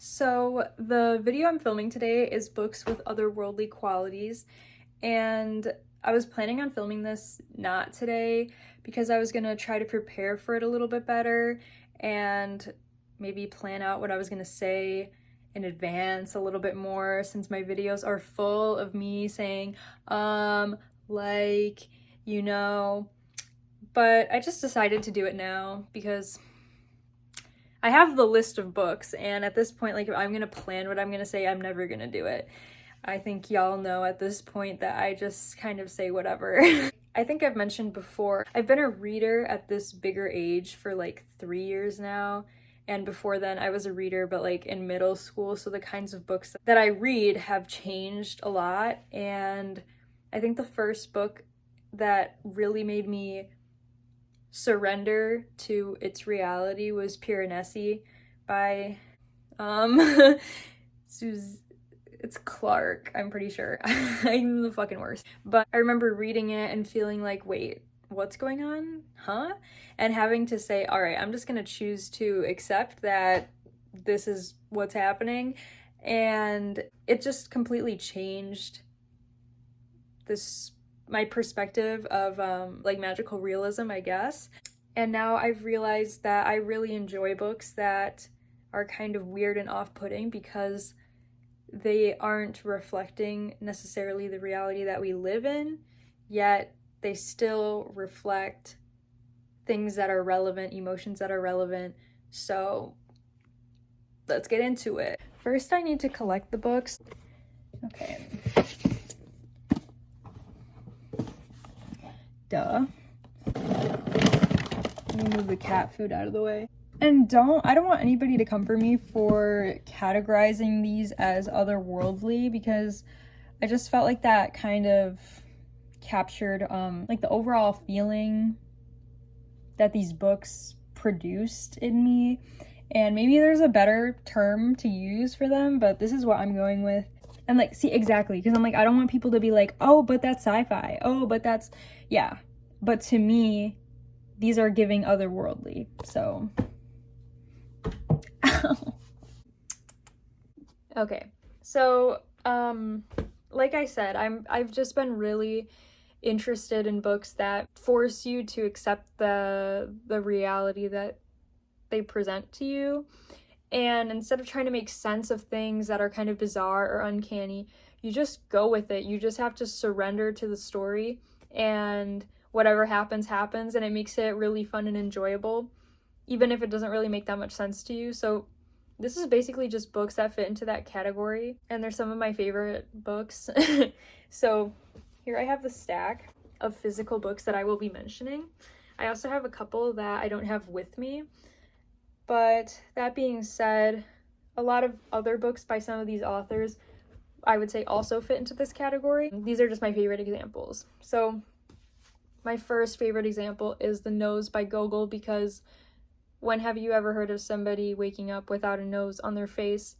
So the video I'm filming today is books with otherworldly qualities, and I was planning on filming this not today because I was gonna try to prepare for it a little bit better and maybe plan out what I was gonna say in advance a little bit more, since my videos are full of me saying, like, you know, but I just decided to do it now because I have the list of books, and at this point, like, if I'm gonna plan what I'm gonna say, I'm never gonna do it. I think y'all know at this point that I just kind of say whatever. I think I've mentioned before, I've been a reader at this bigger age for like 3 years now, and before then I was a reader, but like in middle school, so the kinds of books that I read have changed a lot, and I think the first book that really made me surrender to its reality was Piranesi by it's Clarke, I'm pretty sure. I'm the fucking worst. But I remember reading it and feeling like, wait, what's going on? Huh? And having to say, all right, I'm just gonna choose to accept that this is what's happening. And it just completely changed my perspective of like magical realism, I guess. And now I've realized that I really enjoy books that are kind of weird and off-putting because they aren't reflecting necessarily the reality that we live in, yet they still reflect things that are relevant, emotions that are relevant. So let's get into it. First, I need to collect the books. Okay. Duh. Let me move the cat food out of the way. And I don't want anybody to come for me for categorizing these as otherworldly, because I just felt like that kind of captured like the overall feeling that these books produced in me. And maybe there's a better term to use for them, but this is what I'm going with. And like, see, exactly, because I'm like, I don't want people to be like, oh, but that's sci-fi. Oh, but that's, yeah. But to me, these are giving otherworldly, so. Okay, so, like I said, I've just been really interested in books that force you to accept the reality that they present to you. And instead of trying to make sense of things that are kind of bizarre or uncanny, you just go with it. You just have to surrender to the story, and whatever happens, happens, and it makes it really fun and enjoyable, even if it doesn't really make that much sense to you. So this is basically just books that fit into that category, and they're some of my favorite books. So here I have the stack of physical books that I will be mentioning. I also have a couple that I don't have with me. But that being said, a lot of other books by some of these authors, I would say, also fit into this category. These are just my favorite examples. So my first favorite example is The Nose by Gogol, because when have you ever heard of somebody waking up without a nose on their face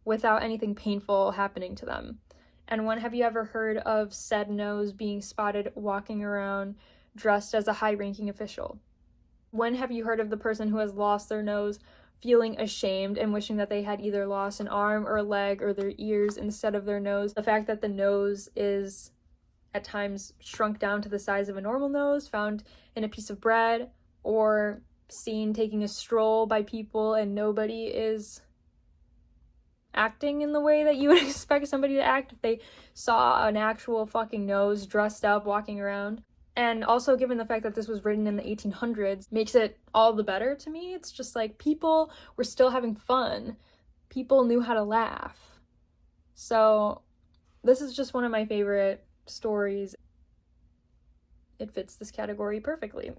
without anything painful happening to them? And when have you ever heard of said nose being spotted walking around dressed as a high-ranking official? When have you heard of the person who has lost their nose feeling ashamed and wishing that they had either lost an arm or a leg or their ears instead of their nose? The fact that the nose is at times shrunk down to the size of a normal nose found in a piece of bread, or seen taking a stroll by people and nobody is acting in the way that you would expect somebody to act if they saw an actual fucking nose dressed up walking around. And also, given the fact that this was written in the 1800s, makes it all the better to me. It's just like, people were still having fun. People knew how to laugh. So this is just one of my favorite stories. It fits this category perfectly.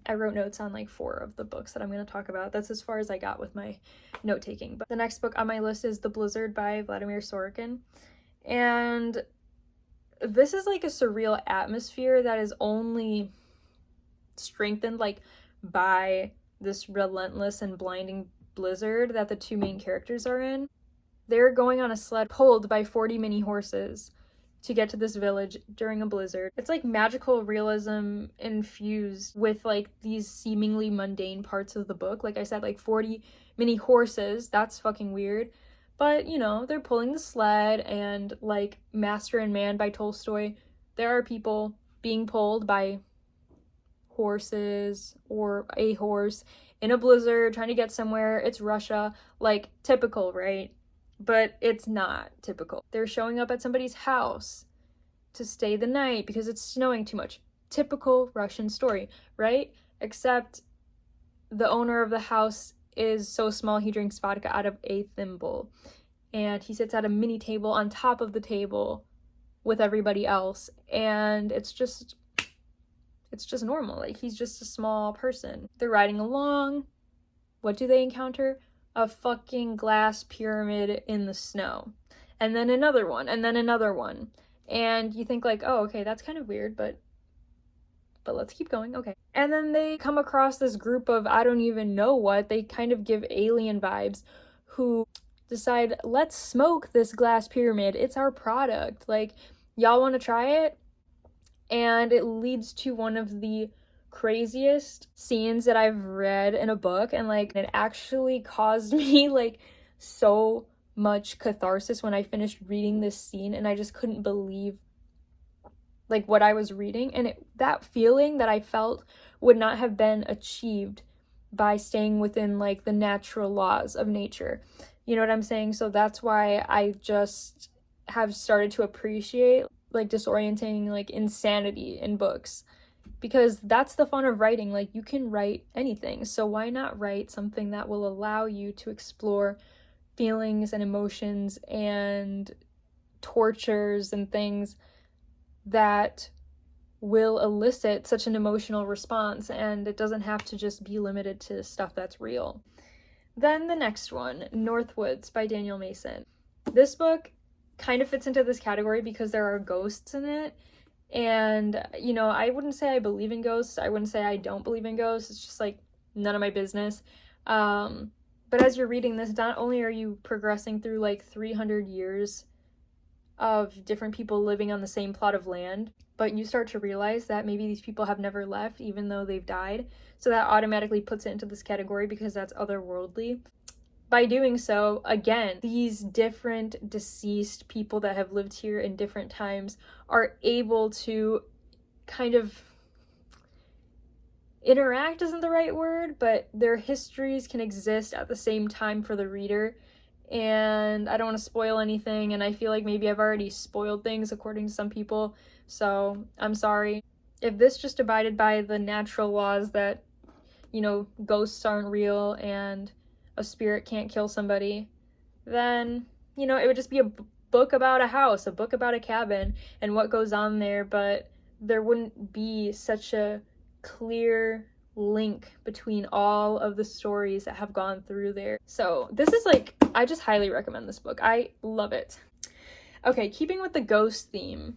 I wrote notes on like 4 of the books that I'm going to talk about. That's as far as I got with my note-taking. But the next book on my list is The Blizzard by Vladimir Sorokin. And this is like a surreal atmosphere that is only strengthened like by this relentless and blinding blizzard that the 2 main characters are in. They're going on a sled pulled by 40 mini horses, to get to this village during a blizzard. It's like magical realism infused with like these seemingly mundane parts of the book. Like I said, like 40 mini horses, that's fucking weird. But, you know, they're pulling the sled, and like Master and Man by Tolstoy, there are people being pulled by horses or a horse in a blizzard trying to get somewhere. It's Russia, like typical, right? But it's not typical. They're showing up at somebody's house to stay the night because it's snowing too much. Typical Russian story, right? Except the owner of the house is so small he drinks vodka out of a thimble. And he sits at a mini table on top of the table with everybody else. And it's just normal. Like, he's just a small person. They're riding along. What do they encounter? A fucking glass pyramid in the snow. And then another one, and then another one. And you think like, oh, okay, that's kind of weird, but let's keep going, okay. And then they come across this group of, I don't even know what, they kind of give alien vibes, who decide, let's smoke this glass pyramid. It's our product. Like, y'all want to try it? And it leads to one of the craziest scenes that I've read in a book, and like it actually caused me like so much catharsis when I finished reading this scene, and I just couldn't believe like what I was reading, and that feeling that I felt would not have been achieved by staying within like the natural laws of nature. You know what I'm saying? So that's why I just have started to appreciate like disorienting like insanity in books, because that's the fun of writing. Like, you can write anything, so why not write something that will allow you to explore feelings and emotions and tortures and things that will elicit such an emotional response, and it doesn't have to just be limited to stuff that's real. Then the next one, Northwoods by Daniel Mason. This book kind of fits into this category because there are ghosts in it. And, you know, I wouldn't say I believe in ghosts. I wouldn't say I don't believe in ghosts. It's just like none of my business. But as you're reading this, not only are you progressing through like 300 years of different people living on the same plot of land, but you start to realize that maybe these people have never left even though they've died. So that automatically puts it into this category because that's otherworldly. By doing so, again, these different deceased people that have lived here in different times are able to kind of interact isn't the right word, but their histories can exist at the same time for the reader. And I don't want to spoil anything, and I feel like maybe I've already spoiled things according to some people, so I'm sorry. If this just abided by the natural laws that, you know, ghosts aren't real and a spirit can't kill somebody, then, you know, it would just be a book about a house, a book about a cabin and what goes on there, but there wouldn't be such a clear link between all of the stories that have gone through there. So this is like, I just highly recommend this book. I love it. Okay, keeping with the ghost theme,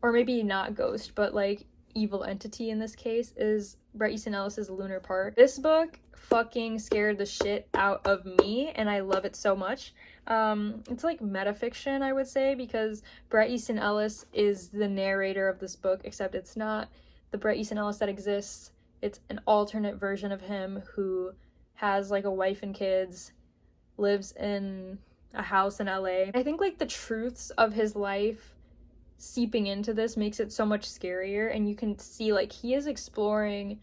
or maybe not ghost, but like evil entity in this case, is Bret Easton Ellis's Lunar Park. This book fucking scared the shit out of me, and I love it so much. It's like metafiction, I would say, because Bret Easton Ellis is the narrator of this book, except it's not the Bret Easton Ellis that exists. It's an alternate version of him who has like a wife and kids, lives in a house in LA. I think like the truths of his life seeping into this makes it so much scarier, and you can see like he is exploring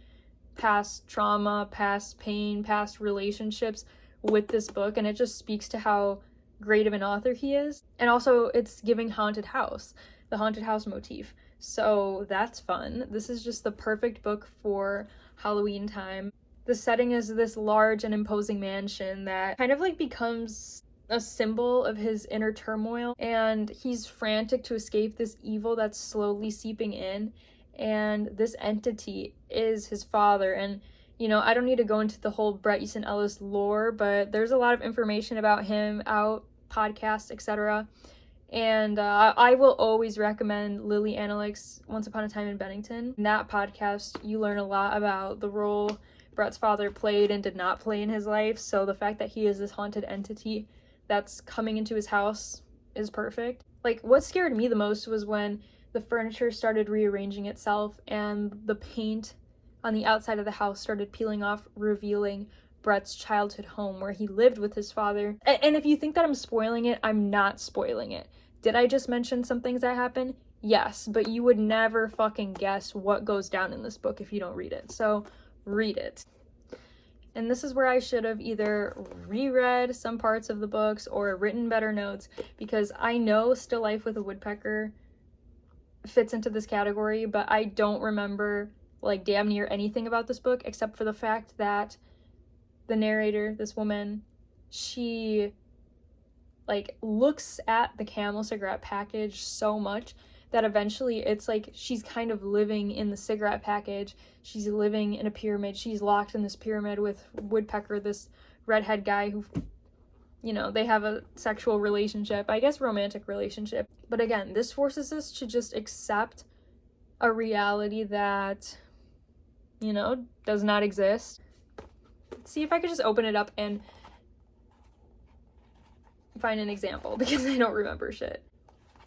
past trauma, past pain, past relationships with this book, and it just speaks to how great of an author he is. And also it's giving haunted house, the haunted house motif, so that's fun. This is just the perfect book for Halloween time. The setting is this large and imposing mansion that kind of like becomes a symbol of his inner turmoil, and he's frantic to escape this evil that's slowly seeping in, and this entity is his father. And, you know, I don't need to go into the whole Bret Easton Ellis lore, but there's a lot of information about him out, podcasts, etc. And I will always recommend Lily Analyc's Once Upon a Time in Bennington. In that podcast, you learn a lot about the role Bret's father played and did not play in his life, so the fact that he is this haunted entity that's coming into his house is perfect. Like, what scared me the most was when the furniture started rearranging itself and the paint on the outside of the house started peeling off, revealing Bret's childhood home where he lived with his father. And if you think that I'm spoiling it, I'm not spoiling it. Did I just mention some things that happen? Yes, but you would never fucking guess what goes down in this book if you don't read it. So read it. And this is where I should have either reread some parts of the books or written better notes, because I know Still Life with a Woodpecker fits into this category, but I don't remember like damn near anything about this book except for the fact that the narrator, this woman, she like looks at the Camel cigarette package so much that eventually it's like she's kind of living in the cigarette package. She's living in a pyramid. She's locked in this pyramid with Woodpecker, this redhead guy who, you know, they have a sexual relationship, I guess romantic relationship. But again, this forces us to just accept a reality that, you know, does not exist. Let's see if I could just open it up and find an example, because I don't remember shit.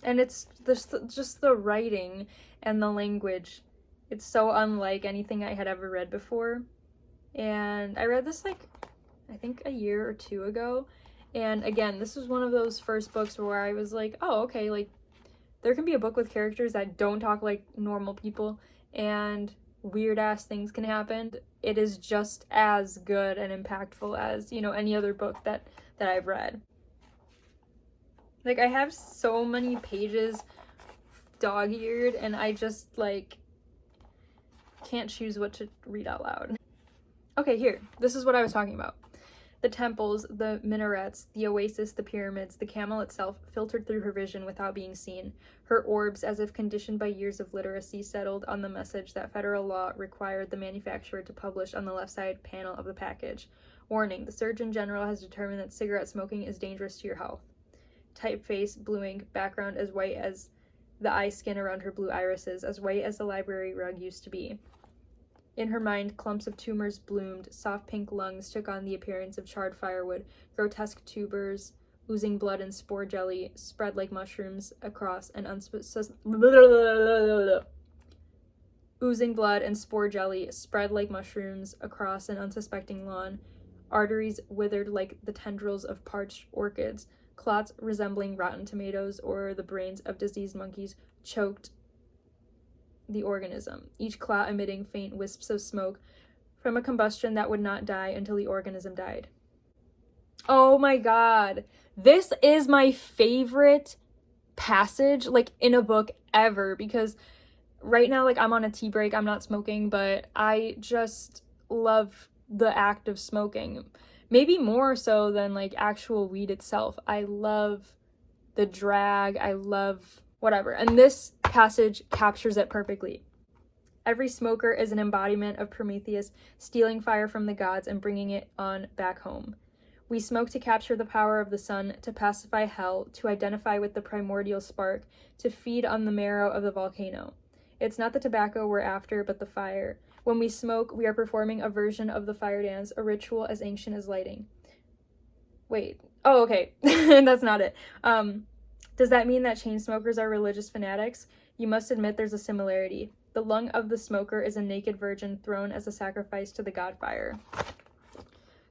And it's just the writing and the language. It's so unlike anything I had ever read before. And I read this like, I think a year or two ago. And again, this was one of those first books where I was like, oh, okay, like there can be a book with characters that don't talk like normal people and weird ass things can happen. It is just as good and impactful as, you know, any other book that I've read. Like, I have so many pages dog-eared, and I just, like, can't choose what to read out loud. Okay, here. This is what I was talking about. The temples, the minarets, the oasis, the pyramids, the camel itself filtered through her vision without being seen. Her orbs, as if conditioned by years of literacy, settled on the message that federal law required the manufacturer to publish on the left side panel of the package. Warning, the Surgeon General has determined that cigarette smoking is dangerous to your health. Typeface, blue ink, background as white as the eye skin around her blue irises, as white as the library rug used to be. In her mind, clumps of tumors bloomed, soft pink lungs took on the appearance of charred firewood, grotesque tubers, oozing blood and spore jelly, spread like mushrooms across an oozing blood and spore jelly spread like mushrooms across an unsuspecting lawn, arteries withered like the tendrils of parched orchids, clots resembling rotten tomatoes or the brains of diseased monkeys choked the organism, each clot emitting faint wisps of smoke from a combustion that would not die until the organism died. Oh my god. This is my favorite passage, like, in a book ever, because right now, like, I'm on a tea break, I'm not smoking, but I just love the act of smoking. Maybe more so than, like, actual weed itself. I love the drag, I love whatever. And this passage captures it perfectly. Every smoker is an embodiment of Prometheus, stealing fire from the gods and bringing it on back home. We smoke to capture the power of the sun, to pacify hell, to identify with the primordial spark, to feed on the marrow of the volcano. It's not the tobacco we're after, but the fire. When we smoke, we are performing a version of the fire dance, a ritual as ancient as lighting. Wait. Oh, okay. That's not it. Does that mean that chain smokers are religious fanatics? You must admit there's a similarity. The lung of the smoker is a naked virgin thrown as a sacrifice to the god fire.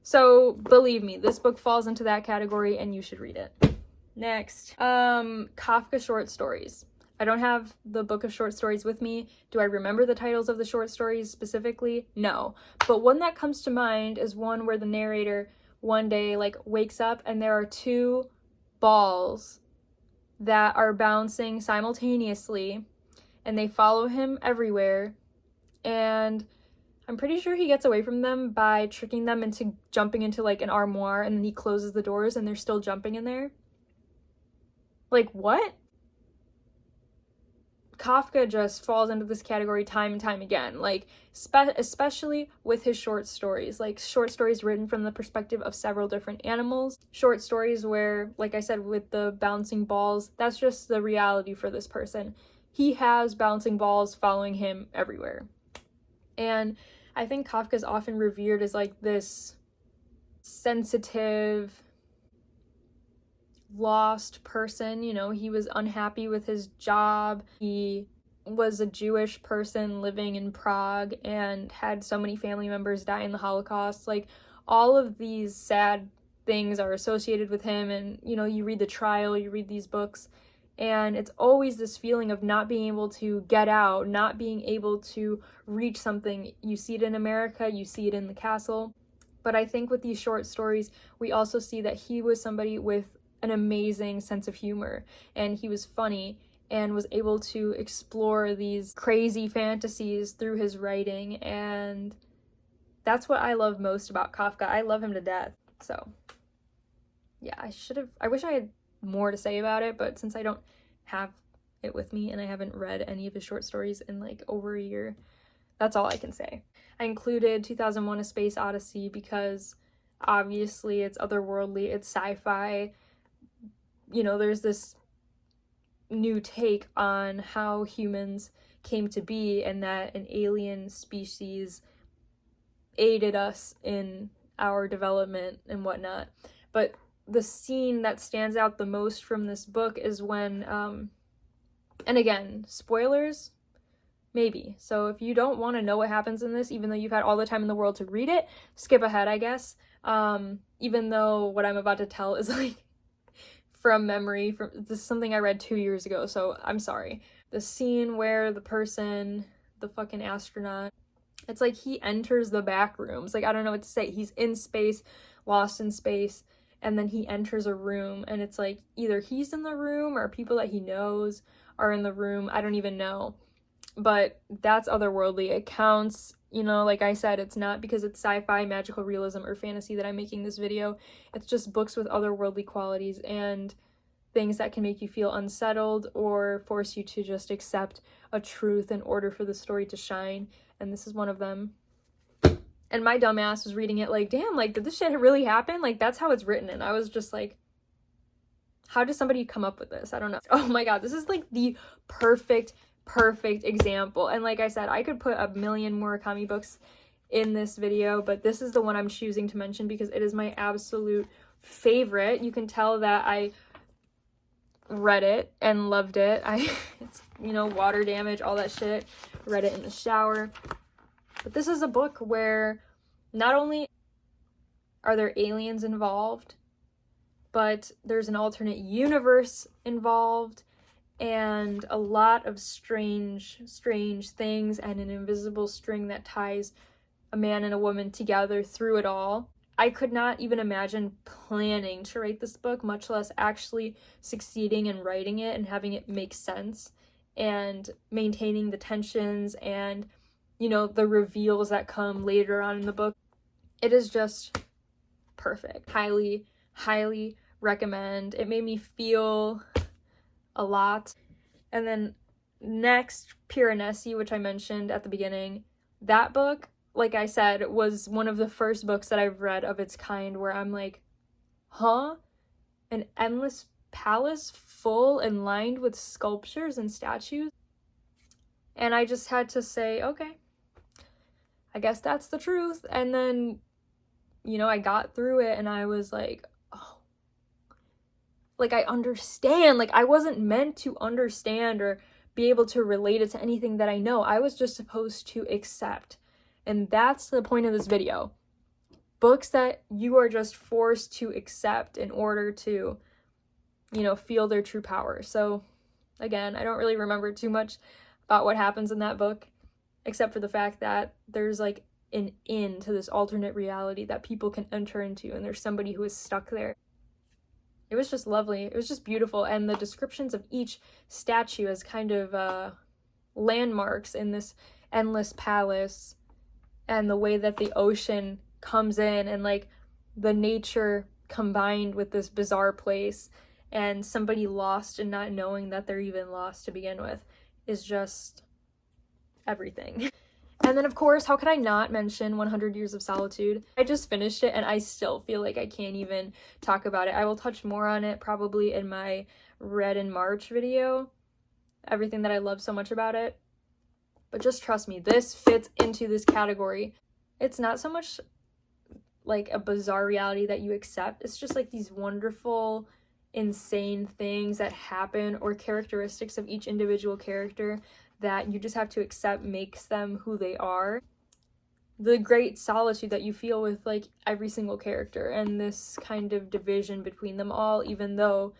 So, believe me, this book falls into that category and you should read it. Next. Kafka short stories. I don't have the book of short stories with me. Do I remember the titles of the short stories specifically? No. But one that comes to mind is one where the narrator one day, like, wakes up and there are two balls that are bouncing simultaneously and they follow him everywhere, and I'm pretty sure he gets away from them by tricking them into jumping into, like, an armoire, and then he closes the doors and they're still jumping in there. Like, what? Kafka just falls into this category time and time again, like, especially with his short stories, like short stories written from the perspective of several different animals, short stories where, like I said, with the bouncing balls, that's just the reality for this person. He has bouncing balls following him everywhere. And I think Kafka is often revered as, like, this sensitive, lost person. You know, he was unhappy with his job. He was a Jewish person living in Prague and had so many family members die in the Holocaust. Like, all of these sad things are associated with him, and, you know, you read the trial, you read these books, and it's always this feeling of not being able to get out, not being able to reach something. You see it in America, you see it in The Castle, but I think with these short stories, we also see that he was somebody with an amazing sense of humor, and he was funny, and was able to explore these crazy fantasies through his writing, and that's what I love most about Kafka. I love him to death. So, yeah, I wish I had more to say about it, but since I don't have it with me and I haven't read any of his short stories in like over a year, that's all I can say. I included 2001: A Space Odyssey because obviously it's otherworldly, it's sci-fi. You know, there's this new take on how humans came to be, and that an alien species aided us in our development and whatnot. But the scene that stands out the most from this book is when, and again, spoilers, maybe. So if you don't want to know what happens in this, even though you've had all the time in the world to read it, skip ahead, I guess. Even though what I'm about to tell is like from memory, this is something I read 2 years ago, so I'm sorry. The scene where the person, the fucking astronaut, it's like he enters the back rooms. Like, I don't know what to say. He's in space, lost in space, and then he enters a room, and it's like either he's in the room or people that he knows are in the room. I don't even know. But that's otherworldly. It counts. You know, like I said, it's not because it's sci-fi, magical realism, or fantasy that I'm making this video. It's just books with otherworldly qualities and things that can make you feel unsettled or force you to just accept a truth in order for the story to shine. And this is one of them. And my dumbass was reading it like, damn, like, did this shit really happen? Like, that's how it's written. And I was just like, how does somebody come up with this? I don't know. Oh my god, this is like the perfect example. And like I said, I could put a million Murakami books in this video, but this is the one I'm choosing to mention because it is my absolute favorite. You can tell that I read it and loved it. It's, you know, water damage, all that shit. Read it in the shower. But this is a book where not only are there aliens involved, but there's an alternate universe involved, and a lot of strange things, and an invisible string that ties a man and a woman together through it all. I could not even imagine planning to write this book, much less actually succeeding in writing it and having it make sense and maintaining the tensions and, you know, the reveals that come later on in the book. It is just perfect. Highly recommend. It made me feel a lot. And then next, Piranesi, which I mentioned at the beginning. That book, like I said, was one of the first books that I've read of its kind where I'm like, huh? An endless palace full and lined with sculptures and statues? And I just had to say, okay, I guess that's the truth. And then, you know, I got through it and I was like, oh, like, I understand. Like, I wasn't meant to understand or be able to relate it to anything that I know. I was just supposed to accept. And that's the point of this video. Books that you are just forced to accept in order to, you know, feel their true power. So, again, I don't really remember too much about what happens in that book, except for the fact that there's, like, an end to this alternate reality that people can enter into, and there's somebody who is stuck there. It was just lovely. It was just beautiful, and the descriptions of each statue as kind of landmarks in this endless palace, and the way that the ocean comes in, and like the nature combined with this bizarre place, and somebody lost and not knowing that they're even lost to begin with, is just everything. And then, of course, how could I not mention 100 Years of Solitude? I just finished it and I still feel like I can't even talk about it. I will touch more on it probably in my Read in March video, everything that I love so much about it. But just trust me, this fits into this category. It's not so much like a bizarre reality that you accept. It's just like these wonderful insane things that happen or characteristics of each individual character that you just have to accept makes them who they are. The great solitude that you feel with like every single character and this kind of division between them all, even though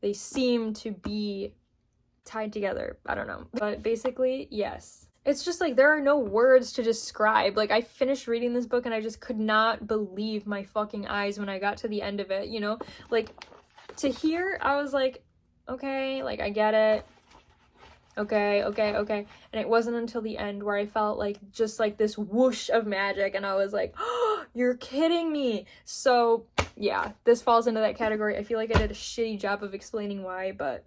they seem to be tied together. I don't know. But basically, yes. It's just like there are no words to describe. Like I finished reading this book and I just could not believe my fucking eyes when I got to the end of it, you know? Like to hear, I was like, okay, like I get it. Okay. And it wasn't until the end where I felt like just like this whoosh of magic and I was like, oh, you're kidding me. So yeah, this falls into that category. I feel like I did a shitty job of explaining why, but...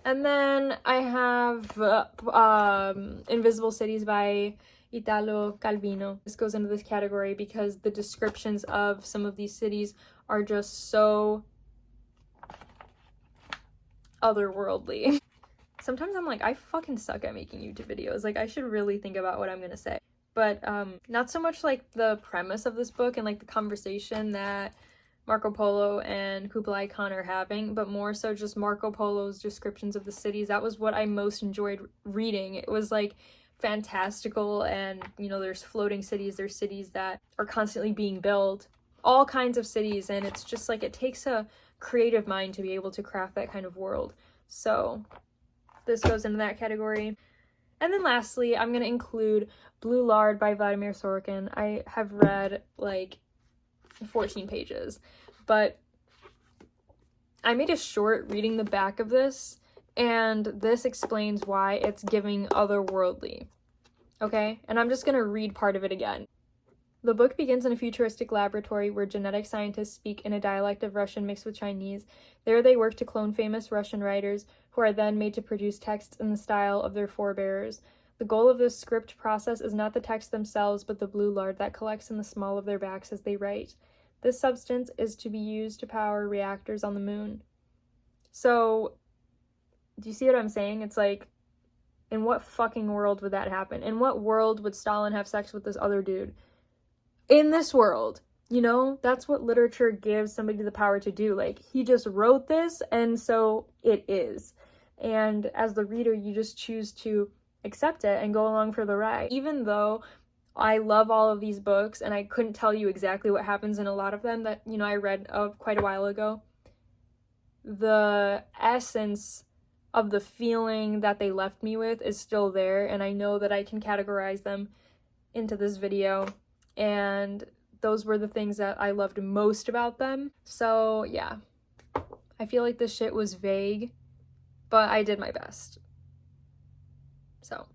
And then I have Invisible Cities by Ítalo Calvino. This goes into this category because the descriptions of some of these cities are just so otherworldly. Sometimes I'm like, I fucking suck at making YouTube videos. Like, I should really think about what I'm gonna say. But not so much like the premise of this book and like the conversation that Marco Polo and Kublai Khan are having, but more so just Marco Polo's descriptions of the cities. That was what I most enjoyed reading. It was like fantastical, and you know, there's floating cities, there's cities that are constantly being built, all kinds of cities, and it's just like it takes a creative mind to be able to craft that kind of world. So this goes into that category. And then lastly, I'm going to include Blue Lard by Vladimir Sorokin. I have read like 14 pages, but I made a short reading the back of this, and this explains why it's giving otherworldly. Okay? And I'm just going to read part of it again. The book begins in a futuristic laboratory where genetic scientists speak in a dialect of Russian mixed with Chinese. There they work to clone famous Russian writers, who are then made to produce texts in the style of their forebears. The goal of this script process is not the text themselves, but the blue lard that collects in the small of their backs as they write. This substance is to be used to power reactors on the moon. So, do you see what I'm saying? It's like, in what fucking world would that happen? In what world would Stalin have sex with this other dude? In this world, you know, that's what literature gives somebody the power to do. Like, he just wrote this, and so it is. And as the reader, you just choose to accept it and go along for the ride. Even though I love all of these books, and I couldn't tell you exactly what happens in a lot of them that, you know, I read quite a while ago, the essence of the feeling that they left me with is still there, and I know that I can categorize them into this video. And those were the things that I loved most about them. So yeah, I feel like this shit was vague, but I did my best. So